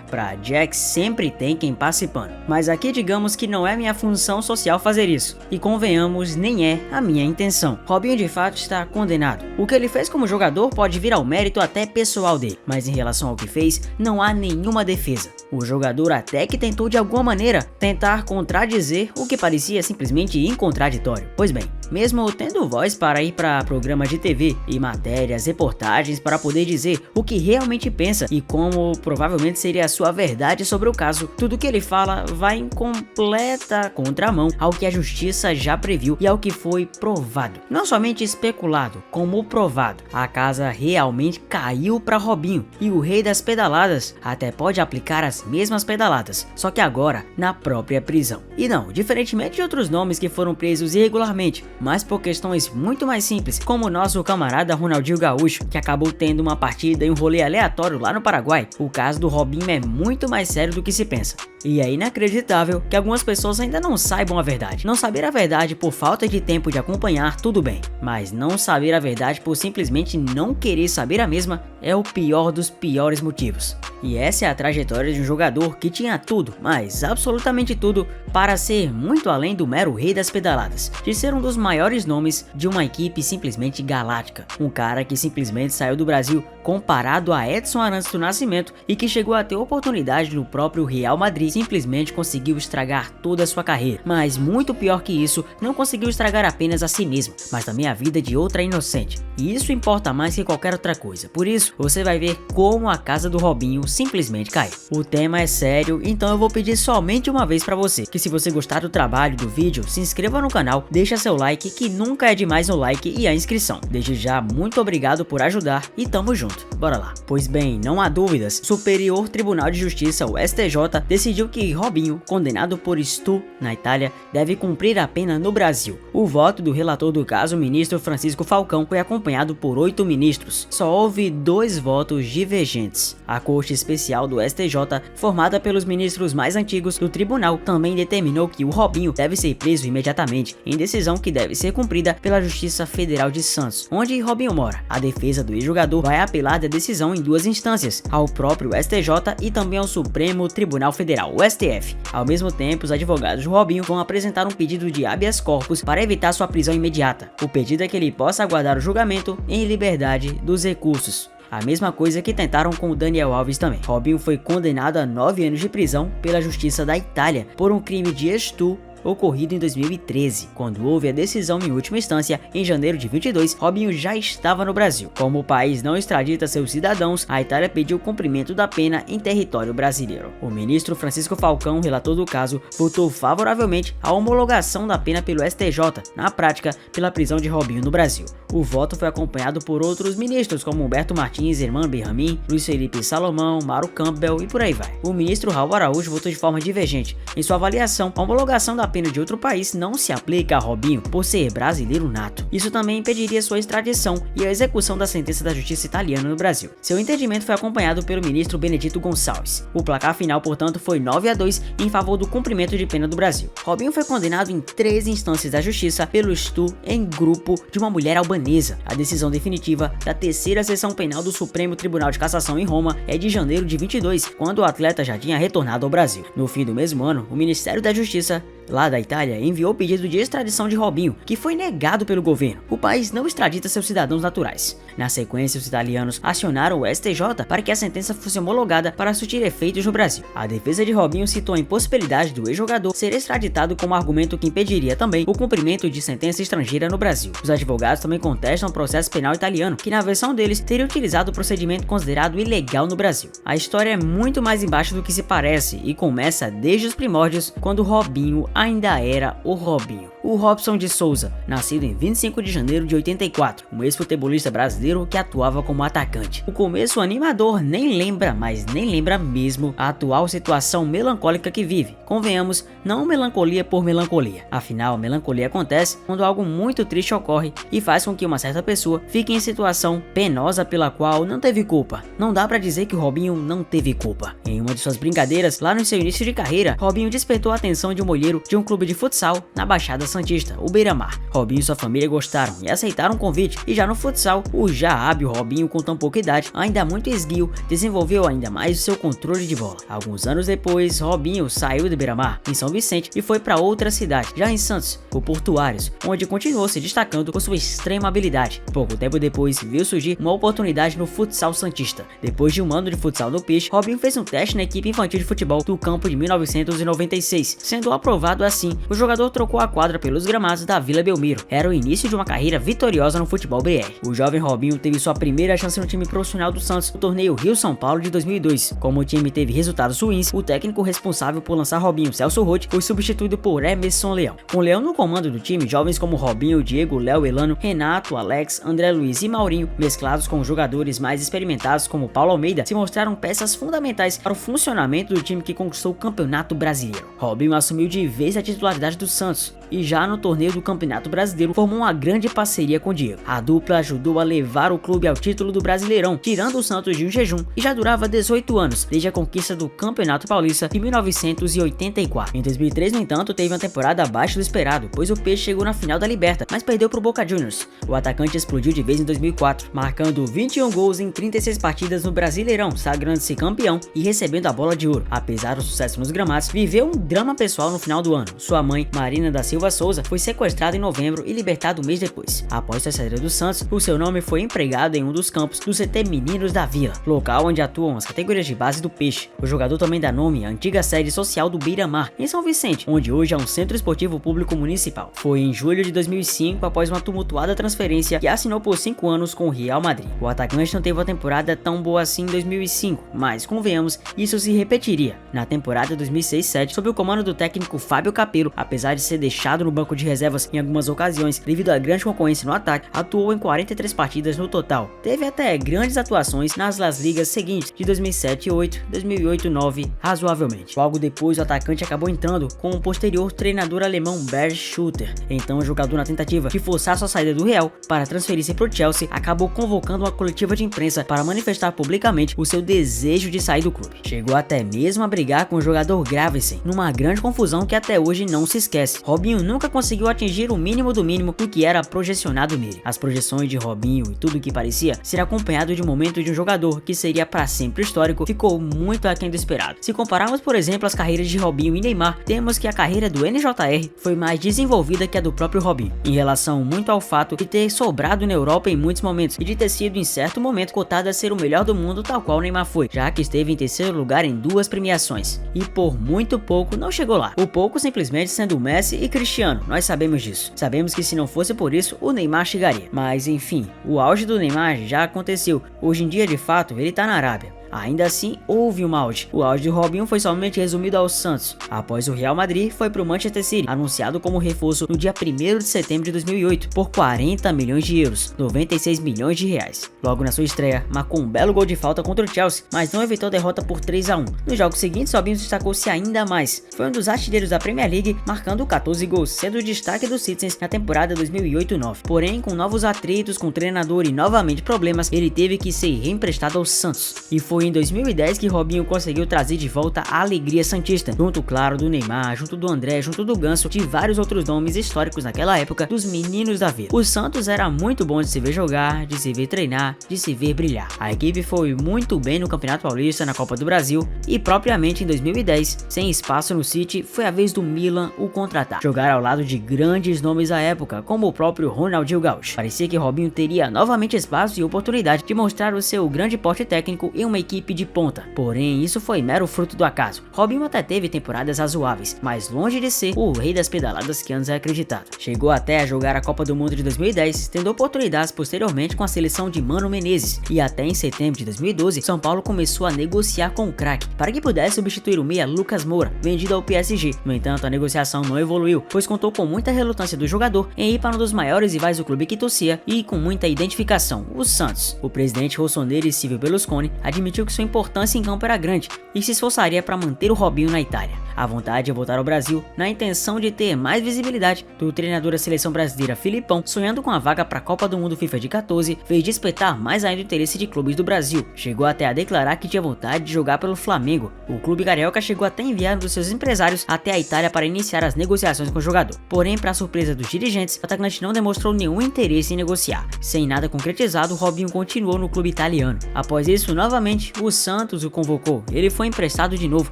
Pra Jack sempre tem quem passe pano. Mas aqui digamos que não é minha função social fazer isso. E convenhamos, nem é a minha intenção. Robinho de fato está condenado. O que ele fez como jogador pode vir ao mérito até pessoal dele. Mas em relação ao que fez, não há nenhuma defesa. O jogador até que tentou de alguma maneira tentar contradizer o que parecia simplesmente incontraditório. Pois bem, mesmo tendo voz para ir para programas de TV e matérias, reportagens para poder dizer o que realmente pensa e como provavelmente seria a sua verdade sobre o caso, tudo que ele fala vai em completa contramão ao que a justiça já previu e ao que foi provado. Não somente especulado, como provado. A casa realmente caiu para Robinho e o rei das pedaladas até pode aplicar as mesmas pedaladas, só que agora na própria prisão. E não, diferentemente de outros nomes que foram presos irregularmente, mas por questões muito mais simples, como o nosso camarada Ronaldinho Gaúcho, que acabou tendo uma partida e um rolê aleatório lá no Paraguai, o caso do Robinho é muito mais sério do que se pensa. E é inacreditável que algumas pessoas ainda não saibam a verdade. Não saber a verdade por falta de tempo de acompanhar, tudo bem. Mas não saber a verdade por simplesmente não querer saber a mesma é o pior dos piores motivos. E essa é a trajetória de um jogador que tinha tudo, mas absolutamente tudo, para ser muito além do mero rei das pedaladas. De ser um dos maiores nomes de uma equipe simplesmente galáctica. Um cara que simplesmente saiu do Brasil comparado a Edson Arantes do Nascimento e que chegou a ter oportunidade no próprio Real Madrid, simplesmente conseguiu estragar toda a sua carreira. Mas muito pior que isso, não conseguiu estragar apenas a si mesmo, mas também a vida de outra inocente. E isso importa mais que qualquer outra coisa. Por isso, você vai ver como a casa do Robinho simplesmente caiu. O tema é sério, então eu vou pedir somente uma vez pra você, que se você gostar do trabalho do vídeo, se inscreva no canal, deixa seu like, que nunca é demais o like e a inscrição. Desde já, muito obrigado por ajudar e tamo junto. Bora lá. Pois bem, não há dúvidas, Superior Tribunal de Justiça, o STJ, decidiu que Robinho, condenado por estupro na Itália, deve cumprir a pena no Brasil. O voto do relator do caso, o ministro Francisco Falcão, foi acompanhado por 8 ministros. Só houve 2 votos divergentes. A Corte Especial do STJ, formada pelos ministros mais antigos do tribunal, também determinou que o Robinho deve ser preso imediatamente, em decisão que deve ser cumprida pela Justiça Federal de Santos, onde Robinho mora. A defesa do ex-jogador vai apelar da decisão em 2 instâncias, ao próprio STJ e também ao Supremo Tribunal Federal, o STF. Ao mesmo tempo, os advogados de Robinho vão apresentar um pedido de habeas corpus para evitar sua prisão imediata. O pedido é que ele possa aguardar o julgamento em liberdade dos recursos. A mesma coisa que tentaram com o Daniel Alves também. Robinho foi condenado a 9 anos de prisão pela Justiça da Itália por um crime de estupro ocorrido em 2013. Quando houve a decisão em última instância, em janeiro de 22, Robinho já estava no Brasil. Como o país não extradita seus cidadãos, a Itália pediu o cumprimento da pena em território brasileiro. O ministro Francisco Falcão, relator do caso, votou favoravelmente à homologação da pena pelo STJ, na prática, pela prisão de Robinho no Brasil. O voto foi acompanhado por outros ministros como Humberto Martins, Herman Benjamin, Luiz Felipe Salomão, Mauro Campbell e por aí vai. O ministro Raul Araújo votou de forma divergente. Em sua avaliação, a homologação da pena de outro país não se aplica a Robinho por ser brasileiro nato. Isso também impediria sua extradição e a execução da sentença da justiça italiana no Brasil. Seu entendimento foi acompanhado pelo ministro Benedito Gonçalves. O placar final, portanto, foi 9-2 em favor do cumprimento de pena do Brasil. Robinho foi condenado em 3 instâncias da justiça pelo estupro em grupo de uma mulher albanesa. A decisão definitiva da 3ª Seção Penal do Supremo Tribunal de Cassação em Roma é de janeiro de 22, quando o atleta já tinha retornado ao Brasil. No fim do mesmo ano, o Ministério da Justiça lá da Itália enviou pedido de extradição de Robinho, que foi negado pelo governo. O país não extradita seus cidadãos naturais. Na sequência, os italianos acionaram o STJ para que a sentença fosse homologada para surtir efeitos no Brasil. A defesa de Robinho citou a impossibilidade do ex-jogador ser extraditado como argumento que impediria também o cumprimento de sentença estrangeira no Brasil. Os advogados também contestam o processo penal italiano, que na versão deles teria utilizado o procedimento considerado ilegal no Brasil. A história é muito mais embaixo do que se parece e começa desde os primórdios, quando Robinho ainda era o Robinho. O Robson de Souza, nascido em 25 de janeiro de 84, um ex-futebolista brasileiro que atuava como atacante. O começo animador nem lembra, mas nem lembra mesmo a atual situação melancólica que vive. Convenhamos, não melancolia por melancolia. Afinal, a melancolia acontece quando algo muito triste ocorre e faz com que uma certa pessoa fique em situação penosa pela qual não teve culpa. Não dá pra dizer que o Robinho não teve culpa. Em uma de suas brincadeiras, lá no seu início de carreira, Robinho despertou a atenção de um olheiro de um clube de futsal na Baixada santista, o Beira-Mar. Robinho e sua família gostaram e aceitaram o convite, e já no futsal, o já hábil Robinho, com tão pouca idade, ainda muito esguio, desenvolveu ainda mais o seu controle de bola. Alguns anos depois, Robinho saiu do Beira-Mar, em São Vicente, e foi para outra cidade, já em Santos, o Portuários, onde continuou se destacando por sua extrema habilidade. Pouco tempo depois, viu surgir uma oportunidade no futsal santista. Depois de um ano de futsal no Peixe, Robinho fez um teste na equipe infantil de futebol do campo de 1996. Sendo aprovado assim, o jogador trocou a quadra pelos gramados da Vila Belmiro. Era o início de uma carreira vitoriosa no futebol BR. O jovem Robinho teve sua primeira chance no time profissional do Santos no torneio Rio-São Paulo de 2002. Como o time teve resultados ruins, o técnico responsável por lançar Robinho, Celso Roth, foi substituído por Emerson Leão. Com Leão no comando do time, jovens como Robinho, Diego, Léo, Elano, Renato, Alex, André Luiz e Maurinho, mesclados com jogadores mais experimentados como Paulo Almeida, se mostraram peças fundamentais para o funcionamento do time que conquistou o Campeonato Brasileiro. Robinho assumiu de vez a titularidade do Santos e já no torneio do Campeonato Brasileiro formou uma grande parceria com Diego. A dupla ajudou a levar o clube ao título do Brasileirão, tirando o Santos de um jejum, e já durava 18 anos, desde a conquista do Campeonato Paulista de 1984. Em 2003, no entanto, teve uma temporada abaixo do esperado, pois o Peixe chegou na final da Liberta, mas perdeu para o Boca Juniors. O atacante explodiu de vez em 2004, marcando 21 gols em 36 partidas no Brasileirão, sagrando-se campeão e recebendo a bola de ouro. Apesar do sucesso nos gramados, viveu um drama pessoal no final do ano. Sua mãe, Marina da Silva Souza, foi sequestrada em novembro e libertada um mês depois. Após a saída do Santos, o seu nome foi empregado em um dos campos do CT Meninos da Vila, local onde atuam as categorias de base do Peixe. O jogador também dá nome à antiga sede social do Beira-Mar, em São Vicente, onde hoje é um centro esportivo público municipal. Foi em julho de 2005, após uma tumultuada transferência, que assinou por 5 anos com o Real Madrid. O atacante não teve uma temporada tão boa assim em 2005, mas convenhamos, isso se repetiria. Na temporada 2006-07, sob o comando do técnico Fábio Capello, apesar de ser deixado no banco de reservas em algumas ocasiões devido à grande concorrência no ataque, atuou em 43 partidas no total. Teve até grandes atuações nas Las Ligas seguintes de 2007-08, 2008-09, razoavelmente. Logo depois, o atacante acabou entrando com o posterior treinador alemão Bernd Schutter. Então, o jogador, na tentativa de forçar sua saída do Real para transferir-se para o Chelsea, acabou convocando uma coletiva de imprensa para manifestar publicamente o seu desejo de sair do clube. Chegou até mesmo a brigar com o jogador Gravesen, numa grande confusão que até hoje não se esquece. Robinho nunca conseguiu atingir o mínimo do mínimo do que era projecionado nele. As projeções de Robinho e tudo o que parecia ser acompanhado de um momento de um jogador que seria para sempre histórico ficou muito aquém do esperado. Se compararmos, por exemplo, as carreiras de Robinho e Neymar, temos que a carreira do NJR foi mais desenvolvida que a do próprio Robinho, em relação muito ao fato de ter sobrado na Europa em muitos momentos e de ter sido em certo momento cotado a ser o melhor do mundo, tal qual Neymar foi, já que esteve em terceiro lugar em 2 premiações e por muito pouco não chegou lá. O pouco simplesmente sendo Messi e Cristiano, nós sabemos disso. Sabemos que se não fosse por isso, o Neymar chegaria. Mas enfim, o auge do Neymar já aconteceu. Hoje em dia, de fato, ele tá na Arábia. Ainda assim, houve um auge. O auge de Robinho foi somente resumido ao Santos. Após o Real Madrid, foi para o Manchester City, anunciado como reforço no dia 1º de setembro de 2008, por 40 milhões de euros, 96 milhões de reais. Logo na sua estreia, marcou um belo gol de falta contra o Chelsea, mas não evitou a derrota por 3-1. Nos jogos seguintes, Robinho destacou-se ainda mais. Foi um dos artilheiros da Premier League, marcando 14 gols, sendo o destaque dos Citizens na temporada 2008-09. Porém, com novos atritos com o treinador e novamente problemas, ele teve que ser reemprestado ao Santos. E foi em 2010 que Robinho conseguiu trazer de volta a alegria santista, junto, claro, do Neymar, junto do André, junto do Ganso, de vários outros nomes históricos naquela época dos meninos da vida. O Santos era muito bom de se ver jogar, de se ver treinar, de se ver brilhar. A equipe foi muito bem no Campeonato Paulista, na Copa do Brasil e propriamente em 2010, sem espaço no City, foi a vez do Milan o contratar. Jogar ao lado de grandes nomes da época, como o próprio Ronaldinho Gaúcho. Parecia que Robinho teria novamente espaço e oportunidade de mostrar o seu grande porte técnico em uma equipe de ponta. Porém, isso foi mero fruto do acaso. Robinho até teve temporadas razoáveis, mas longe de ser o rei das pedaladas que antes é acreditado. Chegou até a jogar a Copa do Mundo de 2010, tendo oportunidades posteriormente com a seleção de Mano Menezes, e até em setembro de 2012, São Paulo começou a negociar com o craque, para que pudesse substituir o meia Lucas Moura, vendido ao PSG. No entanto, a negociação não evoluiu, pois contou com muita relutância do jogador em ir para um dos maiores rivais do clube que torcia e com muita identificação, o Santos. O presidente Rossoneri Silvio Berlusconi admitiu admitiu que sua importância em campo era grande e se esforçaria para manter o Robinho na Itália. A vontade de voltar ao Brasil, na intenção de ter mais visibilidade, do treinador da seleção brasileira Filipão, sonhando com a vaga para a Copa do Mundo FIFA de 14, fez despertar mais ainda o interesse de clubes do Brasil. Chegou até a declarar que tinha vontade de jogar pelo Flamengo. O clube carioca chegou até a enviar um dos seus empresários até a Itália para iniciar as negociações com o jogador. Porém, para surpresa dos dirigentes, o atacante não demonstrou nenhum interesse em negociar. Sem nada concretizado, Robinho continuou no clube italiano. Após isso, novamente, o Santos o convocou. Ele foi emprestado de novo,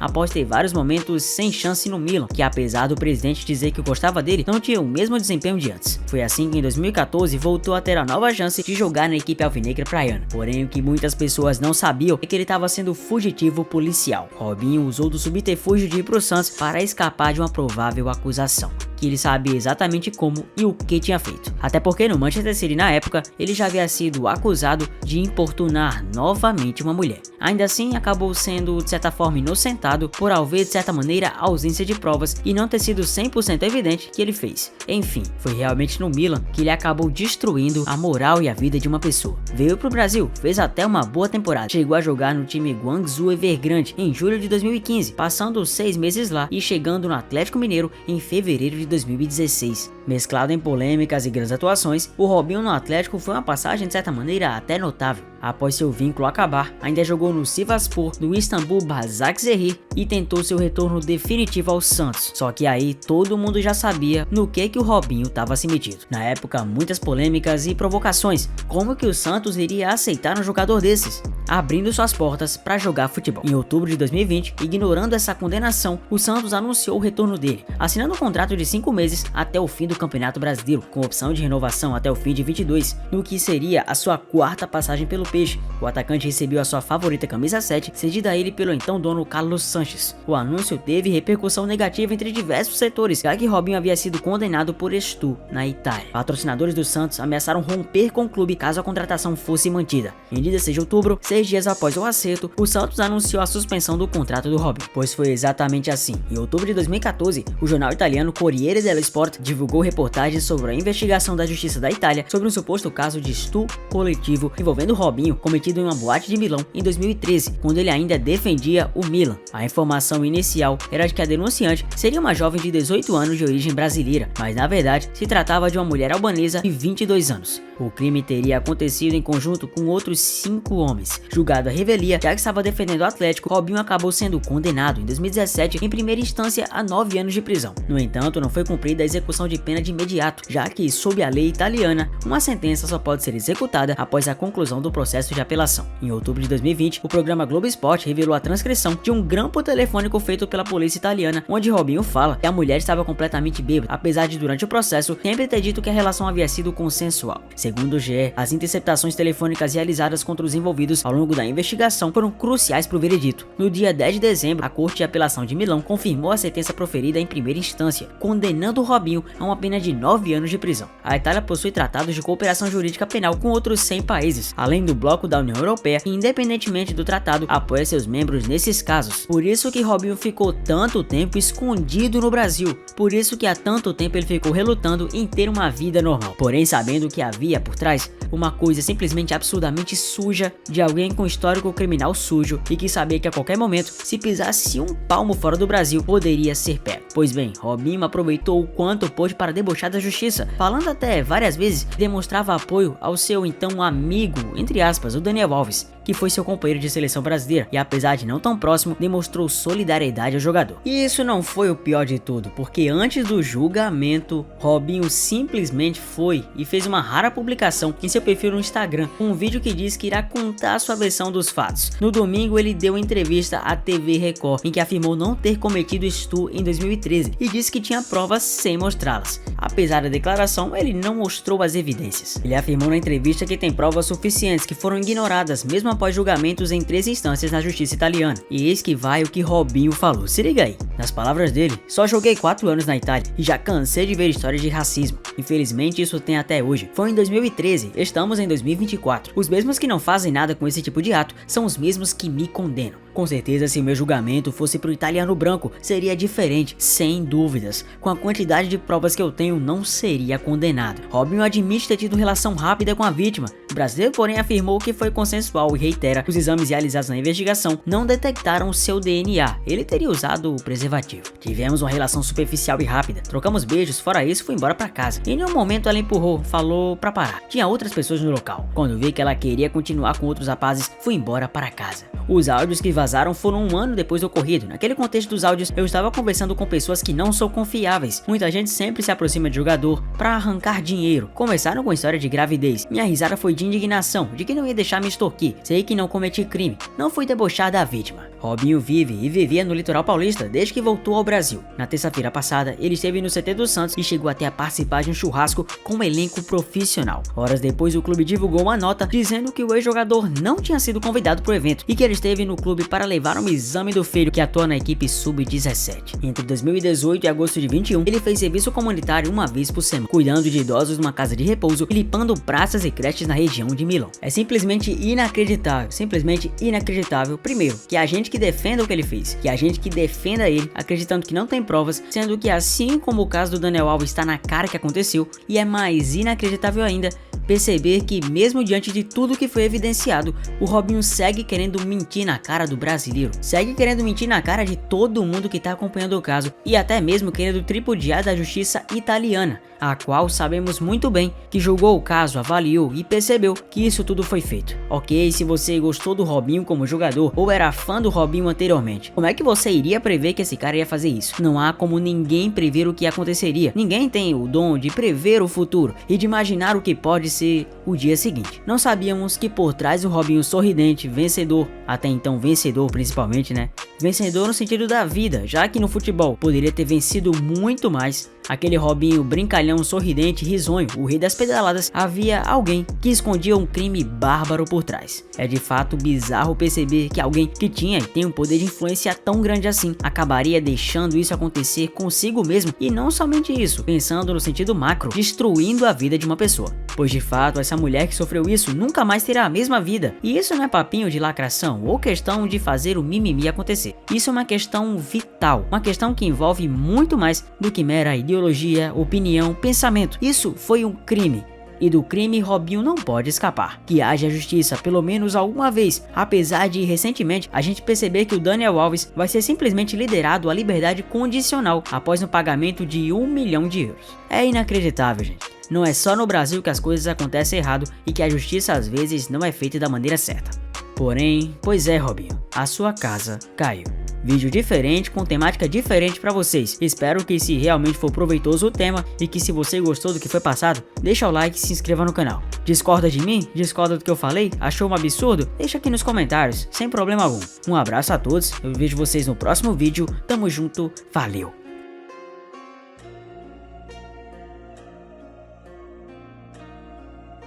após ter vários momentos sem chance no Milan, que apesar do presidente dizer que gostava dele, não tinha o mesmo desempenho de antes. Foi assim que em 2014 voltou a ter a nova chance de jogar na equipe alvinegra praiana. Porém, o que muitas pessoas não sabiam é que ele estava sendo fugitivo policial. Robinho usou do subterfúgio de ir pro Santos para escapar de uma provável acusação, que ele sabia exatamente como e o que tinha feito. Até porque no Manchester City na época, ele já havia sido acusado de importunar novamente uma mulher. Ainda assim, acabou sendo de certa forma inocentado por haver de certa maneira a ausência de provas e não ter sido 100% evidente que ele fez. Enfim, foi realmente no Milan que ele acabou destruindo a moral e a vida de uma pessoa. Veio pro Brasil, fez até uma boa temporada, chegou a jogar no time Guangzhou Evergrande em julho de 2015, passando 6 meses lá e chegando no Atlético Mineiro em fevereiro de 2016. Mesclado em polêmicas e grandes atuações, o Robinho no Atlético foi uma passagem de certa maneira até notável. Após seu vínculo acabar, ainda jogou no Sivasspor, no Istambul Başakşehir e tentou seu retorno definitivo ao Santos. Só que aí todo mundo já sabia no que o Robinho estava se metido. Na época, muitas polêmicas e provocações. Como que o Santos iria aceitar um jogador desses, abrindo suas portas para jogar futebol? Em outubro de 2020, ignorando essa condenação, o Santos anunciou o retorno dele, assinando um contrato de 5 meses até o fim do Campeonato Brasileiro, com opção de renovação até o fim de 22, no que seria a sua 4ª passagem pelo Peixe. O atacante recebeu a sua favorita camisa 7, cedida a ele pelo então dono Carlos Sanches. O anúncio teve repercussão negativa entre diversos setores, já que Robinho havia sido condenado por estupro na Itália. Patrocinadores do Santos ameaçaram romper com o clube caso a contratação fosse mantida. Em 16 de outubro, 6 dias após o acerto, o Santos anunciou a suspensão do contrato do Robinho, pois foi exatamente assim. Em outubro de 2014, o jornal italiano Corriere dello Sport divulgou reportagens sobre a investigação da Justiça da Itália sobre um suposto caso de estupro coletivo envolvendo Robinho cometido em uma boate de Milão em 2013, quando ele ainda defendia o Milan. A informação inicial era de que a denunciante seria uma jovem de 18 anos de origem brasileira, mas na verdade se tratava de uma mulher albanesa de 22 anos. O crime teria acontecido em conjunto com outros 5 homens. Julgado à revelia, já que estava defendendo o Atlético, Robinho acabou sendo condenado em 2017 em primeira instância a 9 anos de prisão. No entanto, não foi cumprida a execução de pena de imediato, já que, sob a lei italiana, uma sentença só pode ser executada após a conclusão do processo de apelação. Em outubro de 2020, o programa Globo Esporte revelou a transcrição de um grampo telefônico feito pela polícia italiana, onde Robinho fala que a mulher estava completamente bêbada, apesar de durante o processo sempre ter dito que a relação havia sido consensual. Segundo o GE, as interceptações telefônicas realizadas contra os envolvidos ao longo da investigação foram cruciais para o veredito. No dia 10 de dezembro, a Corte de Apelação de Milão confirmou a sentença proferida em primeira instância, condenando Robinho a uma pena de 9 anos de prisão. A Itália possui tratados de cooperação jurídica penal com outros 100 países, além do bloco da União Europeia, e independentemente do tratado, apoia seus membros nesses casos. Por isso que Robinho ficou tanto tempo escondido no Brasil. Por isso que há tanto tempo ele ficou relutando em ter uma vida normal. Porém, sabendo que havia por trás uma coisa simplesmente absurdamente suja de alguém com histórico criminal sujo e que sabia que a qualquer momento, se pisasse um palmo fora do Brasil, poderia ser pego. Pois bem, Robinho aproveitou o quanto pôde para debochar da justiça, falando até várias vezes que demonstrava apoio ao seu então amigo, entre aspas, o Daniel Alves, que foi seu companheiro de seleção brasileira e, apesar de não tão próximo, demonstrou solidariedade ao jogador. E isso não foi o pior de tudo, porque antes do julgamento, Robinho simplesmente foi e fez uma rara publicação em seu perfil no Instagram, um vídeo que diz que irá contar sua versão dos fatos. No domingo, ele deu entrevista à TV Record, em que afirmou não ter cometido estupro em 2013 e disse que tinha provas sem mostrá-las. Apesar da declaração, ele não mostrou as evidências. Ele afirmou na entrevista que tem provas suficientes que foram ignoradas mesmo após julgamentos em 3 instâncias na justiça italiana. E eis que vai o que Robinho falou. Se liga aí. Nas palavras dele, só joguei 4 anos na Itália e já cansei de ver histórias de racismo. Infelizmente isso tem até hoje. Foi em 2013, estamos em 2024. Os mesmos que não fazem nada com esse tipo de ato são os mesmos que me condenam. Com certeza, se meu julgamento fosse pro italiano branco, seria diferente, sem dúvidas. Com a quantidade de provas que eu tenho, não seria condenado. Robinho admite ter tido relação rápida com a vítima, brasileiro, porém, afirmou que foi consensual e reitera que os exames realizados na investigação não detectaram seu DNA. Ele teria usado o preservativo. Tivemos uma relação superficial e rápida. Trocamos beijos, fora isso, fui embora pra casa. Em nenhum momento ela empurrou, falou pra parar. Tinha outras pessoas no local. Quando vi que ela queria continuar com outros rapazes, fui embora para casa. Os áudios que vazaram foram 1 ano depois do ocorrido. Naquele contexto dos áudios, eu estava conversando com pessoas que não são confiáveis. Muita gente sempre se aproxima de jogador para arrancar dinheiro. Começaram com a história de gravidez. Minha risada foi de indignação, de que não ia deixar me extorquir. Sei que não cometi crime. Não fui debochar da vítima. Robinho vive e vivia no litoral paulista desde que voltou ao Brasil. Na terça-feira passada, ele esteve no CT do Santos e chegou até a participar de um churrasco com um elenco profissional. Horas depois, o clube divulgou uma nota dizendo que o ex-jogador não tinha sido convidado para o evento e que ele esteve no clube para levar um exame do filho que atua na equipe sub-17. Entre 2018 e agosto de 21, ele fez serviço comunitário uma vez por semana, cuidando de idosos numa casa de repouso e limpando praças e creches na região de Milão. É simplesmente inacreditável, primeiro, que a gente que defenda o que ele fez, que a gente que defenda ele, acreditando que não tem provas, sendo que assim como o caso do Daniel Alves está na cara que aconteceu, e é mais inacreditável ainda perceber que mesmo diante de tudo que foi evidenciado, o Robinho segue querendo mentir na cara do brasileiro, segue querendo mentir na cara de todo mundo que tá acompanhando o caso e até mesmo querendo tripudiar da justiça italiana, a qual sabemos muito bem que julgou o caso, avaliou e percebeu que isso tudo foi feito. Ok, se você gostou do Robinho como jogador ou era fã do Robinho anteriormente, como é que você iria prever que esse cara ia fazer isso? Não há como ninguém prever o que aconteceria. Ninguém tem o dom de prever o futuro e de imaginar o que pode ser o dia seguinte. Não sabíamos que por trás do Robinho sorridente, vencedor, até então vencedor principalmente, né? Vencedor no sentido da vida, já que no futebol poderia ter vencido muito mais. Aquele Robinho brincalhão, sorridente, risonho, o rei das pedaladas, havia alguém que escondia um crime bárbaro por trás. É de fato bizarro perceber que alguém que tinha e tem um poder de influência tão grande assim, acabaria deixando isso acontecer consigo mesmo, e não somente isso, pensando no sentido macro, destruindo a vida de uma pessoa. Pois de fato, essa mulher que sofreu isso nunca mais terá a mesma vida. E isso não é papinho de lacração ou questão de fazer o mimimi acontecer. Isso é uma questão vital, uma questão que envolve muito mais do que mera ideologia, opinião, pensamento. Isso foi um crime. E do crime Robinho não pode escapar. Que haja justiça pelo menos alguma vez, apesar de recentemente a gente perceber que o Daniel Alves vai ser simplesmente liderado à liberdade condicional após um pagamento de 1 milhão de euros. É inacreditável, gente. Não é só no Brasil que as coisas acontecem errado e que a justiça às vezes não é feita da maneira certa. Porém, pois é, Robinho, a sua casa caiu. Vídeo diferente com temática diferente pra vocês. Espero que se realmente for proveitoso o tema e que se você gostou do que foi passado, deixa o like e se inscreva no canal. Discorda de mim? Discorda do que eu falei? Achou um absurdo? Deixa aqui nos comentários, sem problema algum. Um abraço a todos, eu vejo vocês no próximo vídeo, tamo junto, valeu!